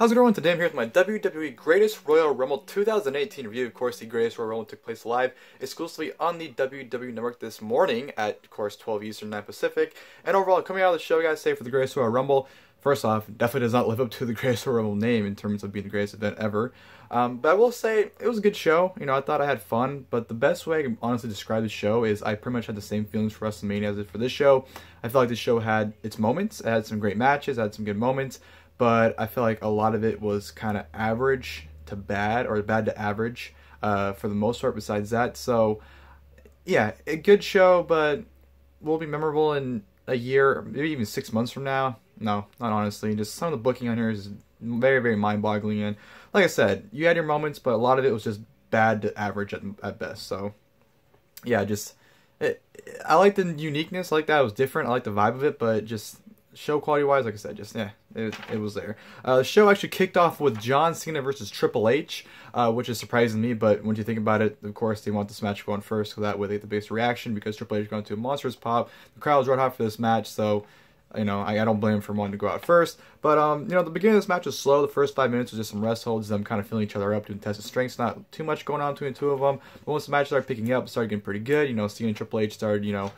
How's it going? Today I'm here with my WWE Greatest Royal Rumble 2018 review. Of course, the Greatest Royal Rumble took place live exclusively on the WWE Network this morning at, of course, 12 Eastern, 9 Pacific. And overall, coming out of the show, guys, say for the Greatest Royal Rumble, first off, definitely does not live up to the Greatest Royal Rumble name in terms of being the greatest event ever. But I will say, it was a good show. You know, I thought I had fun, but the best way I can honestly describe the show is I pretty much had the same feelings for WrestleMania as I did for this show. I felt like the show had its moments. It had some great matches, it had some good moments. But I feel like a lot of it was kind of average to bad, or bad to average, for the most part besides that. So, yeah, a good show, but will it be memorable in a year, maybe even 6 months from now? No, not honestly. Just some of the booking on here is very, very mind-boggling. And like I said, you had your moments, but a lot of it was just bad to average at best. So, yeah, I like the uniqueness. I like that it was different. I like the vibe of it, but just show quality wise, like I said, just it was there. The show actually kicked off with John Cena versus Triple H, which is surprising me, but when you think about it, of course they want this match going first, so that way they get the biggest reaction, because Triple H going to a monstrous pop. The crowd was right hot for this match, so you know, I don't blame him for wanting to go out first. But, you know, the beginning of this match was slow. The first 5 minutes was just some rest holds, them kind of feeling each other up, doing tests of strengths. Not too much going on between the two of them. But once the match started picking up, it started getting pretty good. You know, Cena and Triple H started, you know,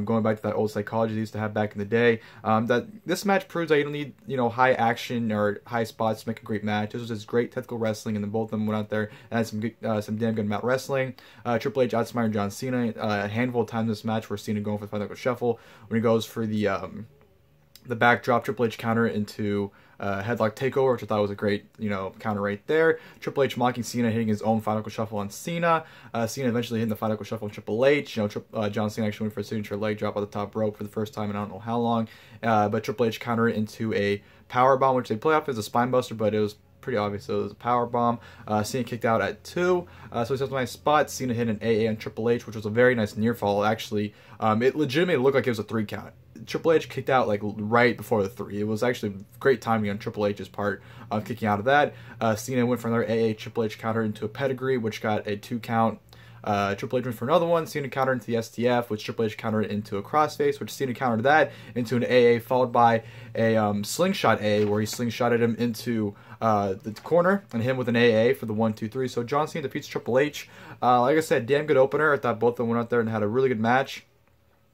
going back to that old psychology they used to have back in the day. That this match proves that you don't need, you know, high action or high spots to make a great match. This was just great technical wrestling, and then both of them went out there and had some good, some damn good mat wrestling. Triple H outsmarted John Cena a handful of times in this match, where Cena going for the Final Shuffle when he goes for the backdrop. Triple H counter into headlock takeover, which I thought was a great, you know, counter right there. Triple H mocking Cena, hitting his own Final Shuffle on Cena. Cena eventually hitting the Final Shuffle on Triple H. You know, John Cena actually went for a signature leg drop on the top rope for the first time in I don't know how long. But Triple H countered it into a power bomb, which they play off as a spine buster, but it was pretty obvious. So it was a power bomb. Cena kicked out at 2. So he set a nice spot. Cena hit an AA on Triple H, which was a very nice near fall. Actually, it legitimately looked like it was a 3 count. Triple H kicked out like right before the 3. It was actually great timing on Triple H's part of kicking out of that. Cena went for another AA. Triple H countered into a pedigree, which got a 2 count. Triple H went for another one. Cena countered into the STF, which Triple H countered into a crossface, which Cena countered that into an AA, followed by a slingshot AA, where he slingshotted him into the corner and hit him with an AA for the 1, 2, 3. So John Cena defeats Triple H. Like I said, damn good opener. I thought both of them went out there and had a really good match,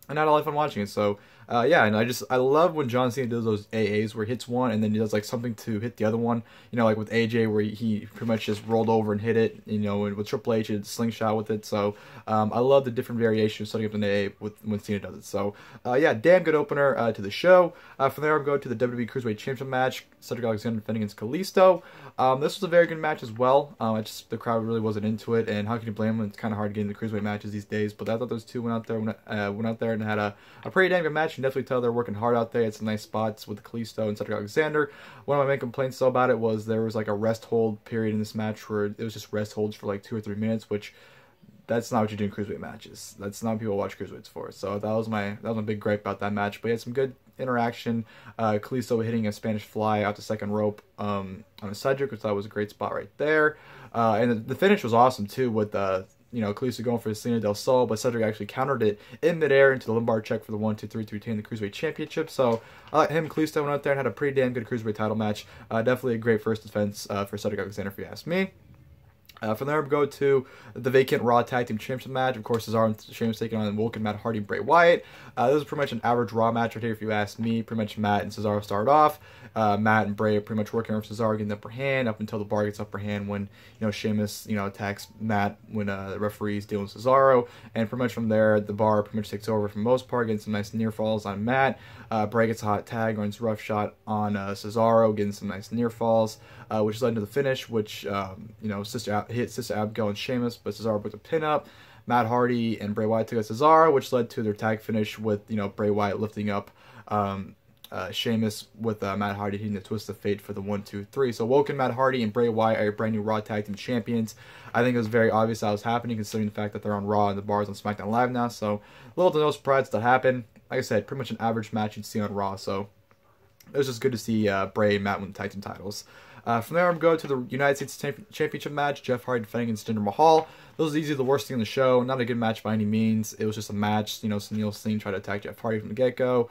and I had a lot of fun watching it. So yeah, and I love when John Cena does those AAs where he hits one and then he does like something to hit the other one. You know, like with AJ where he pretty much just rolled over and hit it. You know, and with Triple H, it's slingshot with it. So I love the different variations setting up an AA when Cena does it. So yeah, damn good opener to the show. From there, I'm going to the WWE Cruiserweight Championship Match. Cedric defending against Kalisto. This was a very good match as well. The crowd really wasn't into it, and how can you blame them? It's kind of hard getting the Cruiserweight matches these days. But I thought those two went out there and had a pretty damn good match. You can definitely tell they're working hard out there. It's some nice spots with Kalisto and Cedric Alexander. One of my main complaints though about it was there was like a rest hold period in this match where it was just rest holds for like 2 or 3 minutes, which that's not what you do in Cruiserweight matches. That's not what people watch Cruiserweights for. So that was my big gripe about that match. But he had some good interaction. Kalisto hitting a Spanish fly out the second rope on a Cedric, which I thought was a great spot right there. And the finish was awesome too, with you know, Kalisto going for the Cena del Sol, but Cedric actually countered it in midair into the lumbar check for the 1, 2, 3 to retain the Cruiserweight Championship. So Kalisto went out there and had a pretty damn good Cruiserweight title match. Definitely a great first defense for Cedric Alexander, if you ask me. From there, we go to the Vacant Raw Tag Team Championship match. Of course, Cesaro and Sheamus taking on WOKEN, Matt Hardy, Bray Wyatt. This was pretty much an average Raw match right here, if you ask me. Pretty much Matt and Cesaro started off. Matt and Bray are pretty much working over Cesaro, getting the upper hand up until the bar gets upper hand when, you know, Sheamus, you know, attacks Matt when the referee's dealing with Cesaro. And pretty much from there, the bar pretty much takes over for the most part, getting some nice near falls on Matt. Bray gets a hot tag, runs rough shot on Cesaro, getting some nice near falls, which led to the finish, which, you know, hit Sister Abigail and Sheamus, but Cesaro put the pin up. Matt Hardy and Bray Wyatt took out Cesaro, which led to their tag finish with, you know, Bray Wyatt lifting up Sheamus with Matt Hardy hitting the Twist of Fate for the 1, 2, 3. So WOKEN, Matt Hardy, and Bray Wyatt are your brand new Raw Tag Team Champions. I think it was very obvious that was happening, considering the fact that they're on Raw and the bar's on SmackDown Live now. So little to no surprise that happened. Like I said, pretty much an average match you'd see on Raw. So it was just good to see Bray and Matt win the tag team titles. From there, I'm going to the United States Championship match. Jeff Hardy defending against Jinder Mahal. This was easily the worst thing on the show. Not a good match by any means. It was just a match. You know, Sunil Singh tried to attack Jeff Hardy from the get-go.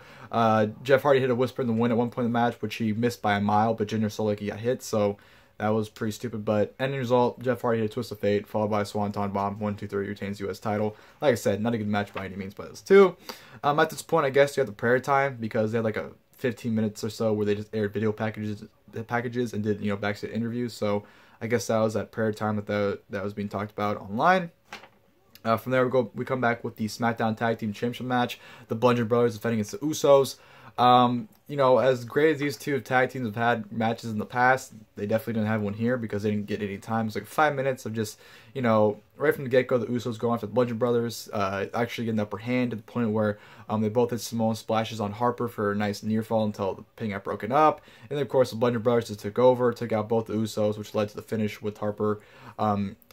Jeff Hardy hit a whisper in the win at one point in the match, which he missed by a mile, but Jinder saw like he got hit, so that was pretty stupid. But ending result, Jeff Hardy hit a twist of fate, followed by a Swanton Bomb. 1, 2, 3, retains U.S. title. Like I said, not a good match by any means by those two. At this point, I guess you have the prayer time, because they had like a 15 minutes or so where they just aired video packages and did, you know, backstage interviews. So I guess that was that prayer time that was being talked about online. From there, we come back with the SmackDown Tag Team Championship match. The Bludgeon Brothers defending against the Usos. You know, as great as these two tag teams have had matches in the past, they definitely didn't have one here because they didn't get any time. It's like 5 minutes of just, you know, right from the get-go, the Usos going after the Bludgeon Brothers, actually getting the upper hand to the point where they both hit Samoan splashes on Harper for a nice near fall until the pin got broken up. And then, of course, the Bludgeon Brothers just took over, took out both the Usos, which led to the finish with Harper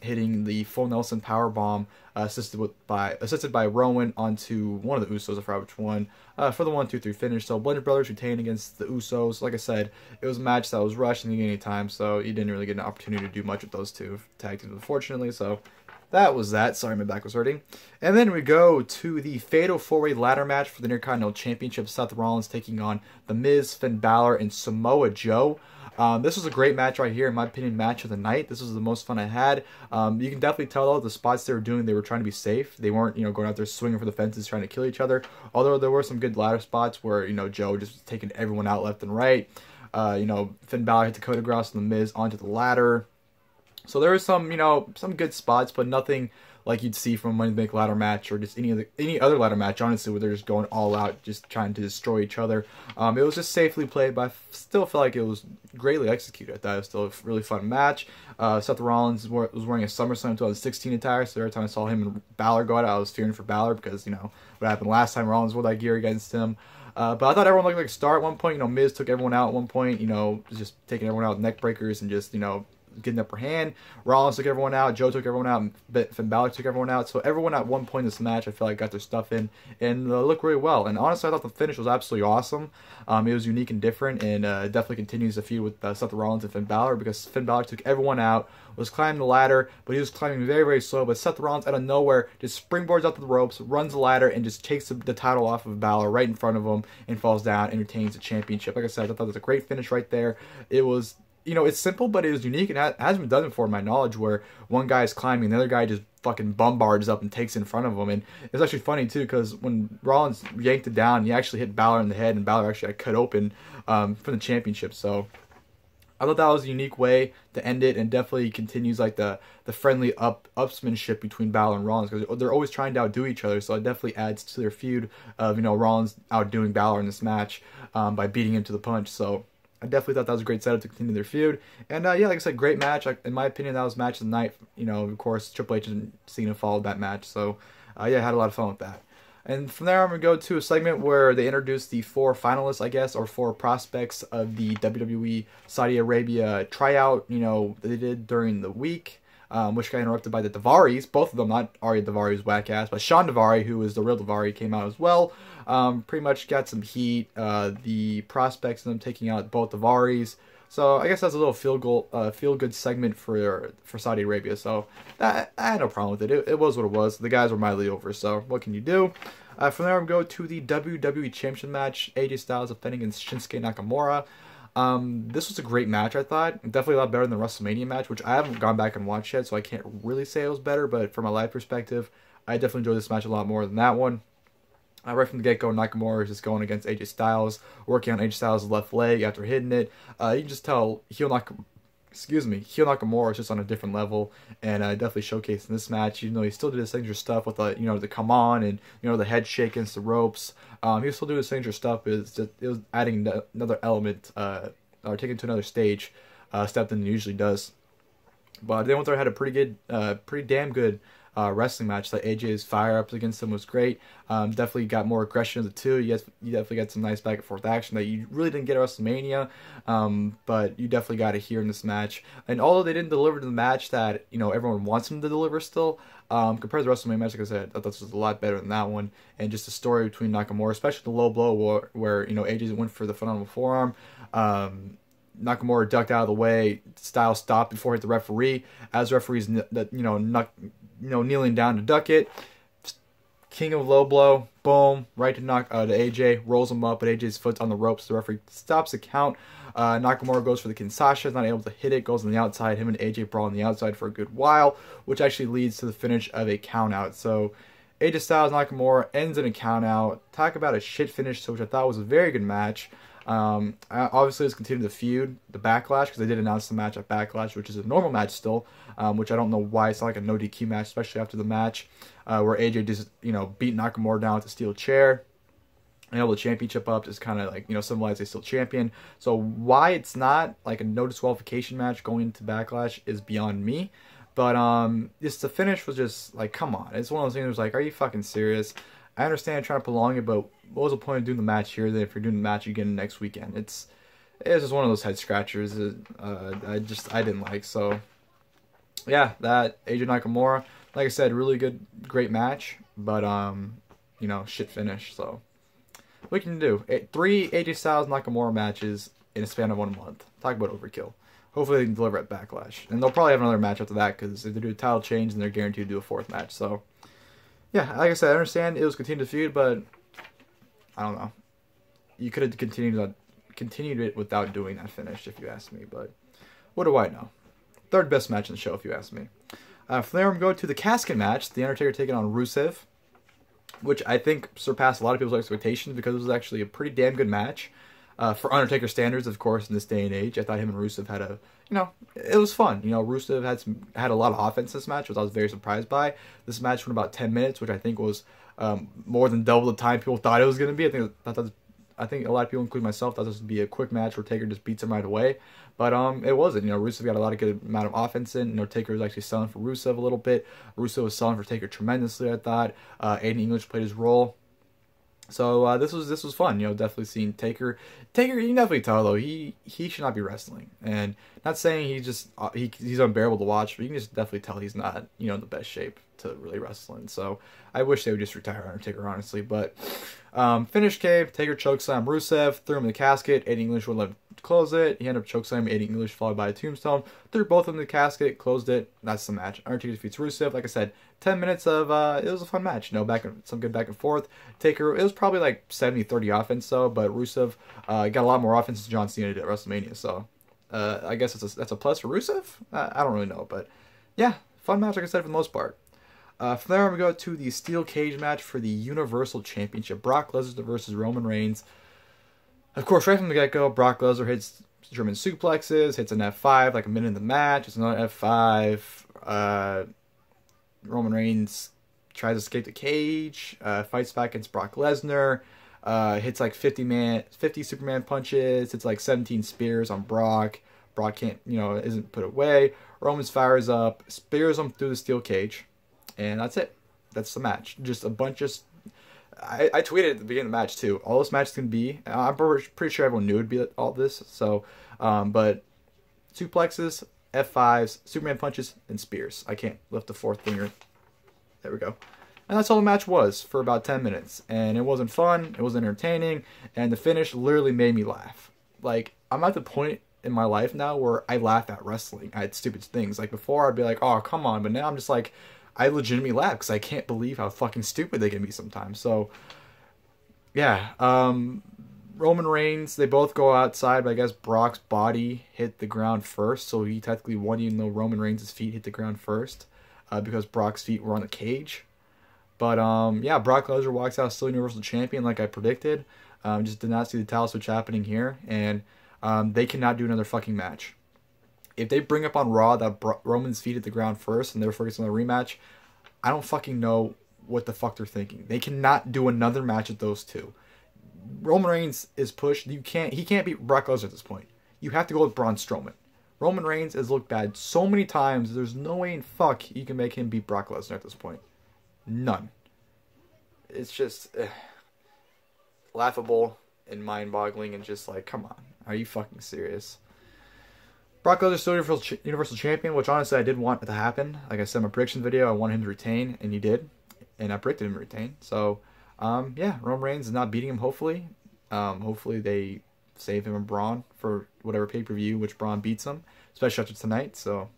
hitting the full Nelson powerbomb, assisted by Rowan onto one of the Usos, I forgot which one, for the 1, 2, 3 finish. So Bludgeon Brothers retained against the Usos. Like I said, it was a match that was rushed and didn't get any time, so you didn't really get an opportunity to do much with those two tag teams, unfortunately. So that was that. Sorry, my back was hurting. And then we go to the Fatal 4-Way ladder match for the Intercontinental Championship. Seth Rollins taking on The Miz, Finn Balor, and Samoa Joe. This was a great match right here, in my opinion, match of the night. This was the most fun I had. You can definitely tell, though, the spots they were doing, they were trying to be safe. They weren't, you know, going out there swinging for the fences, trying to kill each other. Although there were some good ladder spots where, you know, Joe just taking everyone out left and right. You know, Finn Balor hit Dakota Cross and The Miz onto the ladder. So there was some, you know, some good spots, but nothing like you'd see from a Money in the Bank ladder match or just any other ladder match, honestly, where they're just going all out, just trying to destroy each other. It was just safely played, but I still felt like it was greatly executed. I thought it was still a really fun match. Seth Rollins was wearing a SummerSlam 2016 attire, so every time I saw him and Balor go out, I was fearing for Balor because, you know, what happened last time Rollins wore that gear against him. But I thought everyone looked like a star at one point. You know, Miz took everyone out at one point, you know, just taking everyone out with neck breakers and just, you know, getting the upper hand. Rollins took everyone out, Joe took everyone out, and Finn Balor took everyone out. So everyone at one point in this match, I feel like got their stuff in and looked really well. And honestly, I thought the finish was absolutely awesome. It was unique and different, and definitely continues the feud with Seth Rollins and Finn Balor, because Finn Balor took everyone out, was climbing the ladder, but he was climbing very, very slow. But Seth Rollins, out of nowhere, just springboards up to the ropes, runs the ladder, and just takes the title off of Balor right in front of him and falls down and retains the championship. Like I said, I thought it was a great finish right there. It was, you know, it's simple, but it was unique, and it hasn't been done before, in my knowledge, where one guy is climbing, the other guy just fucking bombards up and takes it in front of him. And it's actually funny, too, because when Rollins yanked it down, he actually hit Balor in the head, and Balor actually got cut open for the championship. So I thought that was a unique way to end it, and definitely continues like the friendly upsmanship between Balor and Rollins, because they're always trying to outdo each other. So it definitely adds to their feud of, you know, Rollins outdoing Balor in this match by beating him to the punch. So I definitely thought that was a great setup to continue their feud. And yeah, like I said, great match. In my opinion, that was match of the night. You know, of course, Triple H and Cena followed that match. So yeah, I had a lot of fun with that. And from there, I'm going to go to a segment where they introduced the 4 finalists, I guess, or 4 prospects of the WWE Saudi Arabia tryout, you know, that they did during the week, which got interrupted by the Daivaris. Both of them, not Arya Daivari's whack ass, but Sean Daivari, who is the real Daivari, came out as well. Pretty much got some heat. The prospects of them taking out both Daivaris. So I guess that's a little feel good segment for Saudi Arabia. So I had no problem with it. It was what it was. The guys were mildly over. So what can you do? From there, we go to the WWE Championship Match. AJ Styles defending against Shinsuke Nakamura. This was a great match, I thought. Definitely a lot better than the WrestleMania match, which I haven't gone back and watched yet, so I can't really say it was better. But from a live perspective, I definitely enjoyed this match a lot more than that one. Right from the get-go, Nakamura is just going against AJ Styles, working on AJ Styles' left leg after hitting it. You can just tell heel Nakamura is just on a different level, and definitely showcased in this match. Even though he still did his signature stuff with the, you know, the come on and, you know, the head shake against the ropes. He was still doing his signature stuff. It was adding another element, or taking it to another step than he usually does. But they went there, had a pretty damn good wrestling match. Like AJ's fire-ups against him was great. Definitely got more aggression of the two. You definitely got some nice back-and-forth action that you really didn't get at WrestleMania, but you definitely got it here in this match. And although they didn't deliver the match that, you know, everyone wants them to deliver still, compared to the WrestleMania match, like I said, I thought this was a lot better than that one. And just the story between Nakamura, especially the low blow where you know, AJ went for the phenomenal forearm. Nakamura ducked out of the way. Styles stopped before he hit the referee. As the referee's kneeling down to duck it, king of low blow, boom, right to AJ, rolls him up, but AJ's foot's on the ropes. The referee stops the count. Nakamura goes for the Kinshasa, is not able to hit it, goes on the outside. Him and AJ brawl on the outside for a good while, which actually leads to the finish of a count out. So AJ Styles Nakamura ends in a count out. Talk about a shit finish, which I thought was a very good match. Obviously, it's continued the feud, the Backlash, because they did announce the match at Backlash, which is a normal match still, which I don't know why it's not like a no DQ match, especially after the match, where AJ just, you know, beat Nakamura down with a steel chair and held the championship up, just kind of like, you know, symbolize he's still champion. So why it's not like a no disqualification match going into Backlash is beyond me. But just the finish was just like, come on. It's one of those things where it's like, are you fucking serious? I understand trying to prolong it, but what was the point of doing the match here? Then if you're doing the match again next weekend, it's just one of those head scratchers. I didn't like. So yeah, that AJ Nakamura, like I said, really good, great match, but you know, shit finish. So what can you do? 3 AJ Styles Nakamura matches in a span of 1 month. Talk about overkill. Hopefully they can deliver at Backlash, and they'll probably have another match after that, because if they do a title change, then they're guaranteed to do a 4th match. So yeah, like I said, I understand it was continued to feud, but I don't know. You could have continued it without doing that finish, if you ask me. But what do I know? 3rd best match in the show, if you ask me. From there, I'm going to the casket match. The Undertaker taking on Rusev, which I think surpassed a lot of people's expectations, because it was actually a pretty damn good match. For Undertaker standards, of course, in this day and age. I thought him and Rusev had a, you know, it was fun. You know, Rusev had a lot of offense in this match, which I was very surprised by. This match went about 10 minutes, which I think was more than double the time people thought it was going to be. I think a lot of people, including myself, thought this would be a quick match where Taker just beats him right away. But it wasn't. You know, Rusev got a lot of good amount of offense in. You know, Taker was actually selling for Rusev a little bit. Rusev was selling for Taker tremendously, I thought. Aiden English played his role. So this was fun, you know, definitely seeing Taker, you can definitely tell, though, he should not be wrestling. And not saying he's unbearable to watch, but you can just definitely tell he's not, you know, in the best shape to really wrestle in. So I wish they would just retire Undertaker, honestly. But finish came, Taker chokeslam Rusev, threw him in the casket, Aiden English would let him close it. He ended up chokeslamming Aiden English, followed by a tombstone, threw both of them in the casket, closed it. That's the match. Undertaker defeats Rusev. Like I said, 10 minutes of it was a fun match, you know, some good back and forth. Taker, it was probably like 70-30 offense, though, but Rusev got a lot more offense than John Cena did at WrestleMania. So I guess that's a plus for Rusev. I don't really know, but yeah, fun match, like I said, for the most part. From there, we go to the steel cage match for the Universal Championship. Brock Lesnar versus Roman Reigns. Of course, right from the get-go, Brock Lesnar hits German suplexes, hits an F5 like a minute in the match. It's another F5. Roman Reigns tries to escape the cage, fights back against Brock Lesnar, hits like 50 Superman punches, hits like 17 spears on Brock. Brock can't, you know, isn't put away. Roman fires up, spears him through the steel cage, and that's it. That's the match. Just a bunch of... I tweeted at the beginning of the match, too. All this match can be... I'm pretty sure everyone knew it would be all this. So, but suplexes, F5s, Superman punches, and spears. I can't lift the 4th finger. There we go. And that's all the match was for about 10 minutes. And it wasn't fun. It wasn't entertaining. And the finish literally made me laugh. Like, I'm at the point in my life now where I laugh at wrestling, at stupid things. Like, before I'd be like, oh, come on. But now I'm just like... I legitimately laugh because I can't believe how fucking stupid they can be sometimes. So, yeah. Roman Reigns, they both go outside, but I guess Brock's body hit the ground first. So he technically won, even though Roman Reigns' feet hit the ground first. Because Brock's feet were on the cage. But, yeah, Brock Lesnar walks out still Universal Champion like I predicted. Just did not see the title switch happening here. And they cannot do another fucking match. If they bring up on Raw that Roman's feet hit the ground first and therefore gets another rematch, I don't fucking know what the fuck they're thinking. They cannot do another match with those two. Roman Reigns is pushed. He can't beat Brock Lesnar at this point. You have to go with Braun Strowman. Roman Reigns has looked bad so many times. There's no way in fuck you can make him beat Brock Lesnar at this point. None. It's just laughable and mind-boggling and just like, come on. Are you fucking serious? Brock Lesnar still Universal Champion, which honestly I did want it to happen. Like I said in my prediction video, I wanted him to retain, and he did. And I predicted him to retain. So, yeah, Roman Reigns is not beating him, hopefully. Hopefully they save him and Braun for whatever pay-per-view, which Braun beats him, especially after tonight. So,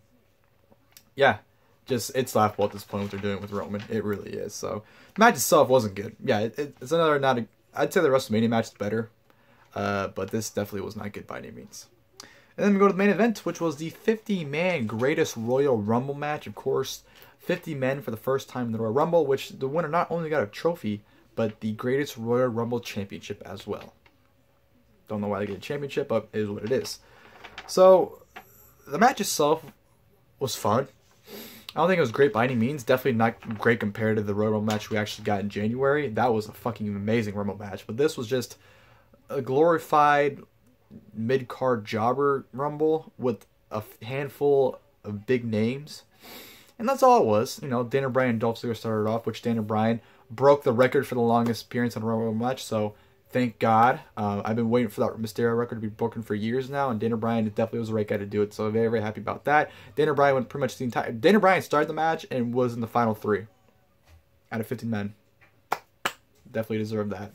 yeah, just it's laughable at this point what they're doing with Roman. It really is. So, the match itself wasn't good. Yeah, it's another not a... I'd say the WrestleMania match is better, but this definitely was not good by any means. And then we go to the main event, which was the 50-man Greatest Royal Rumble match. Of course, 50 men for the first time in the Royal Rumble, which the winner not only got a trophy, but the Greatest Royal Rumble Championship as well. Don't know why they get a championship, but it is what it is. So, the match itself was fun. I don't think it was great by any means. Definitely not great compared to the Royal Rumble match we actually got in January. That was a fucking amazing Rumble match. But this was just a glorified mid-card jobber Rumble with a handful of big names. And that's all it was. You know, Daniel Bryan and Dolph Ziggler started off, which Daniel Bryan broke the record for the longest appearance in a Royal Rumble match. So, thank God. I've been waiting for that Mysterio record to be broken for years now, and Daniel Bryan definitely was the right guy to do it. So, very, very happy about that. Daniel Bryan went pretty much the entire... Daniel Bryan started the match and was in the final 3 out of 15 men. Definitely deserved that.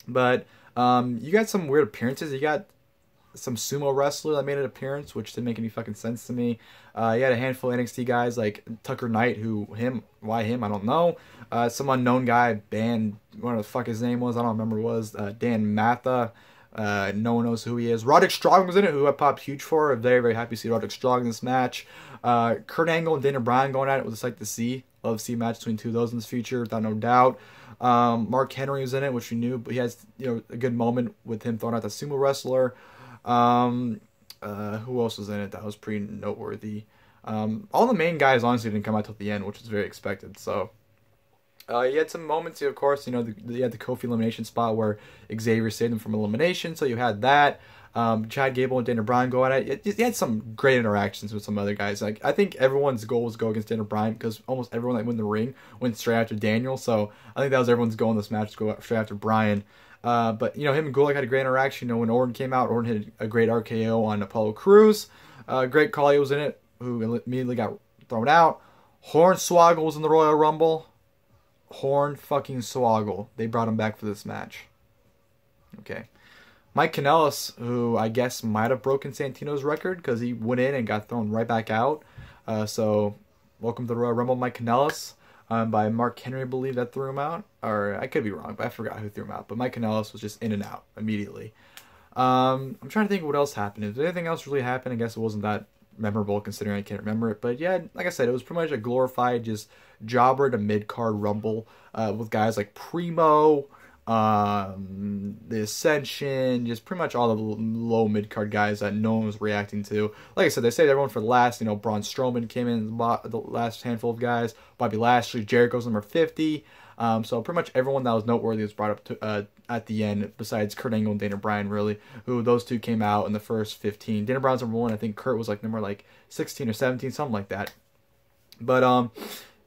But you got some weird appearances. You got some sumo wrestler that made an appearance, which didn't make any fucking sense to me. You had a handful of NXT guys like Tucker Knight, why him, I don't know. Some unknown guy, whatever the fuck his name was, I don't remember what it was. Dan Matha, no one knows who he is. Roderick Strong was in it, who I popped huge for. Very, very happy to see Roderick Strong in this match. Kurt Angle and Daniel Bryan going at it was a sight to see. Love to see a match between two of those in the future, without no doubt. Mark Henry was in it, which we knew, but he has a good moment with him throwing out the sumo wrestler. Who else was in it that was pretty noteworthy? All the main guys honestly didn't come out till the end, which was very expected. So, you had some moments, of course, you had the Kofi elimination spot where Xavier saved him from elimination, so you had that. Chad Gable and Daniel Bryan go at it. You had some great interactions with some other guys. Like, I think everyone's goal was to go against Daniel Bryan because almost everyone that went in the ring went straight after Daniel. So, I think that was everyone's goal in this match, to go straight after Bryan. But, him and Gulak had a great interaction. When Orton came out, Orton hit a great RKO on Apollo Crews. Great Khali was in it, who immediately got thrown out. Hornswoggle was in the Royal Rumble. Horn-fucking-swoggle. They brought him back for this match. Okay. Mike Kanellis, who I guess might have broken Santino's record because he went in and got thrown right back out. So, welcome to the Royal Rumble, Mike Kanellis. By Mark Henry, I believe, that threw him out. Or, I could be wrong, but I forgot who threw him out. But Mike Kanellis was just in and out immediately. I'm trying to think of what else happened. If anything else really happened, I guess it wasn't that memorable considering I can't remember it. But yeah, like I said, it was pretty much a glorified just jobber to mid-card Rumble with guys like Primo, the Ascension, just pretty much all the low mid-card guys that no one was reacting to. Like I said, they saved everyone for the last. Braun Strowman came in the last handful of guys. Bobby Lashley, Jericho's number 50. So pretty much everyone that was noteworthy was brought up to, at the end, besides Kurt Angle and Daniel Bryan, really, who those two came out in the first 15. Daniel Bryan's number 1, I think Kurt was like number 16 or 17, something like that. But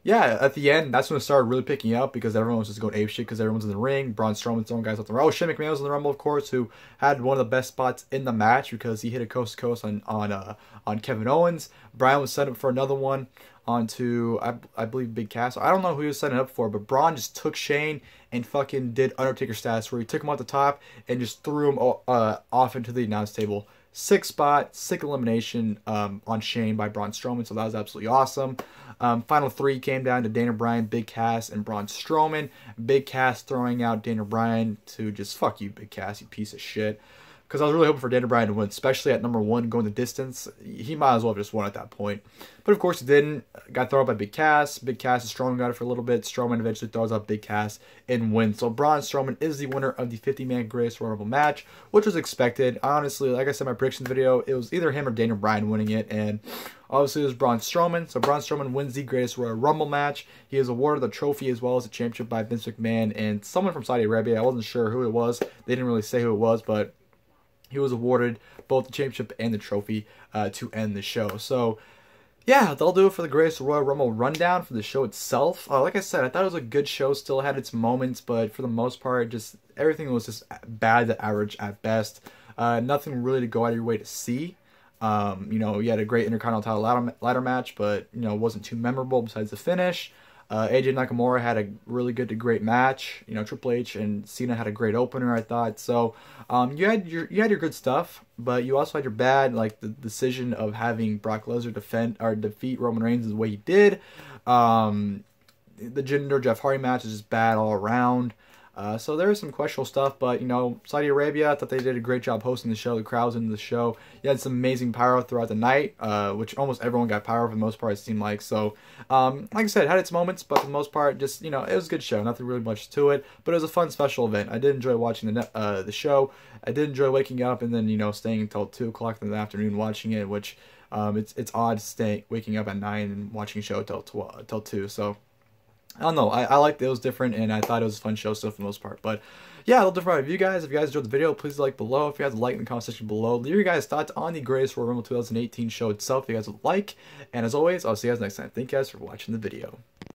yeah, at the end, that's when it started really picking up because everyone was just going apeshit because everyone's in the ring. Braun Strowman's throwing guys off the Rumble. Shane McMahon was in the Rumble, of course, who had one of the best spots in the match because he hit a coast-to-coast on Kevin Owens. Bryan was set up for another one onto, I believe, Big Cass. I don't know who he was setting up for, but Braun just took Shane and fucking did Undertaker stats where he took him off the top and just threw him off into the announce table. Sick spot, sick elimination on Shane by Braun Strowman, so that was absolutely awesome. Final 3 came down to Daniel Bryan, Big Cass, and Braun Strowman. Big Cass throwing out Daniel Bryan to just, fuck you, Big Cass, you piece of shit. Because I was really hoping for Daniel Bryan to win, especially at number 1 going the distance. He might as well have just won at that point. But of course he didn't. Got thrown out by Big Cass. Big Cass and Strowman got it for a little bit. Strowman eventually throws out Big Cass and wins. So Braun Strowman is the winner of the 50-man Greatest Royal Rumble match, which was expected. Honestly, like I said in my prediction video, it was either him or Daniel Bryan winning it. And obviously it was Braun Strowman. So Braun Strowman wins the Greatest Royal Rumble match. He is awarded the trophy as well as the championship by Vince McMahon and someone from Saudi Arabia. I wasn't sure who it was. They didn't really say who it was, but he he was awarded both the championship and the trophy to end the show. So yeah, that'll do it for the Greatest Royal Rumble rundown for the show itself. Like I said, I thought it was a good show, still had its moments, but for the most part, just everything was just bad to average at best. Nothing really to go out of your way to see. You know, you had a great Intercontinental ladder match, but, you know, it wasn't too memorable besides the finish. AJ Nakamura had a really good to great match. You know, Triple H and Cena had a great opener, I thought. So, you had your good stuff, but you also had your bad, like the decision of having Brock Lesnar defeat Roman Reigns the way he did. The Jinder Jeff Hardy match is just bad all around. So there was some questionable stuff, but, you know, Saudi Arabia, I thought they did a great job hosting the show. The crowd was into the show. You had some amazing pyro throughout the night, which almost everyone got pyro for the most part, it seemed like. So, like I said, it had its moments, but for the most part, just, you know, it was a good show. Nothing really much to it, but it was a fun special event. I did enjoy watching the show. I did enjoy waking up and then, you know, staying until 2 o'clock in the afternoon watching it, which it's odd waking up at 9 and watching a show till 2. So I don't know. I liked it was different, and I thought it was a fun show still for the most part. But yeah, a little different review, guys. If you guys enjoyed the video, please like below. If you guys like in the comment section below, leave your guys' thoughts on the Greatest Royal Rumble 2018 show itself if you guys would like. And as always, I'll see you guys next time. Thank you guys for watching the video.